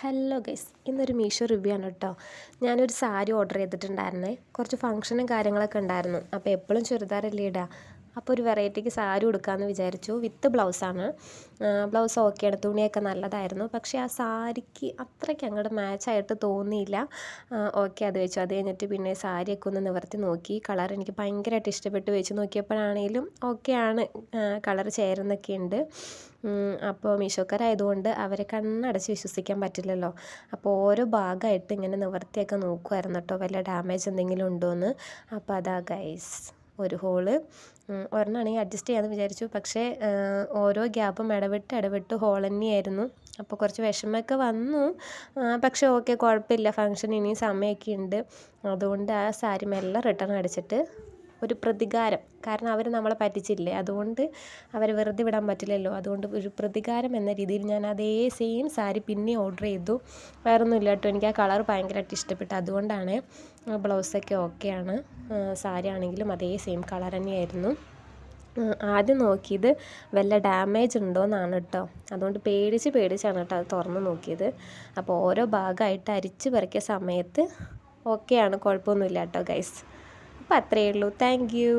Hello guys, ഇന്നൊരു Meesho review ആണ് കേട്ടോ. ഞാനൊരു സാരി ഓർഡർ ചെയ്തിട്ടുണ്ടായിരുന്നേ. കുറച്ച് ഫംഗ്ഷനും കാര്യങ്ങളൊക്കെ ഉണ്ടായിരുന്നു. അപ്പോൾ എപ്പോഴും ചുരിദാറല്ലേ ഇടുക, അപ്പോൾ ഒരു വെറൈറ്റിക്ക് സാരി ഉടുക്കാമെന്ന് വിചാരിച്ചു. വിത്ത് ബ്ലൗസാണ്. ബ്ലൗസ് ഓക്കെയാണ്, തുണിയൊക്കെ നല്ലതായിരുന്നു. പക്ഷേ ആ സാരിക്ക് അത്രയ്ക്ക് അങ്ങോട്ട് മാച്ചായിട്ട് തോന്നിയില്ല. ഓക്കെ, അത് വെച്ചു. അത് കഴിഞ്ഞിട്ട് പിന്നെ സാരിയൊക്കെ ഒന്ന് നിവർത്തി നോക്കി. കളർ എനിക്ക് ഭയങ്കരമായിട്ട് ഇഷ്ടപ്പെട്ട് വെച്ച് നോക്കിയപ്പോഴാണെങ്കിലും ഓക്കെയാണ്, കളർ ചേരുന്നൊക്കെ ഉണ്ട്. അപ്പോൾ മീഷോക്കാരായതുകൊണ്ട് അവരെ കണ്ണടച്ച് വിശ്വസിക്കാൻ പറ്റില്ലല്ലോ. അപ്പോൾ ഓരോ ഭാഗമായിട്ട് ഇങ്ങനെ നിവർത്തിയൊക്കെ നോക്കുമായിരുന്നു കേട്ടോ, വല്ല ഡാമേജ് എന്തെങ്കിലും ഉണ്ടോയെന്ന്. അപ്പോൾ അതാ ഗൈസ്, ഒരു ഹോള്. ഒരെണ്ണമാണെങ്കിൽ അഡ്ജസ്റ്റ് ചെയ്യാമെന്ന് വിചാരിച്ചു. പക്ഷേ ഓരോ ഗ്യാപ്പും ഇടവിട്ട് ഹോൾ തന്നെയായിരുന്നു. അപ്പോൾ കുറച്ച് വിഷമമൊക്കെ വന്നു. പക്ഷേ ഓക്കെ, കുഴപ്പമില്ല. ഫംഗ്ഷൻ ഇനിയും സമയമൊക്കെ ഉണ്ട്. അതുകൊണ്ട് ആ സാരി മെല്ലെ റിട്ടേൺ അടിച്ചിട്ട് ഒരു പ്രതികാരം, കാരണം അവർ നമ്മളെ പറ്റിച്ചില്ലേ, അതുകൊണ്ട് അവരെ വെറുതെ വിടാൻ പറ്റില്ലല്ലോ. അതുകൊണ്ട് ഒരു പ്രതികാരം എന്ന രീതിയിൽ ഞാൻ അതേ സെയിം സാരി പിന്നെ ഓർഡർ ചെയ്തു. വേറൊന്നുമില്ല കേട്ടോ, എനിക്ക് ആ കളർ ഭയങ്കരമായിട്ട് ഇഷ്ടപ്പെട്ടു. അതുകൊണ്ടാണ്. ബ്ലൗസൊക്കെ ഓക്കെയാണ്. സാരി ആണെങ്കിലും അതേ സെയിം കളർ തന്നെയായിരുന്നു. ആദ്യം നോക്കിയത് വല്ല ഡാമേജ് ഉണ്ടോയെന്നാണ് കേട്ടോ. അതുകൊണ്ട് പേടിച്ചാണ് കേട്ടോ അത് തുറന്ന് നോക്കിയത്. അപ്പോൾ ഓരോ ഭാഗമായിട്ട് അരിച്ച് പെറുക്കിയ സമയത്ത് ഓക്കെയാണ്, കുഴപ്പമൊന്നുമില്ല കേട്ടോ ഗൈസ്. അപ്പോൾ അത്രയേ ഉള്ളൂ. Thank you.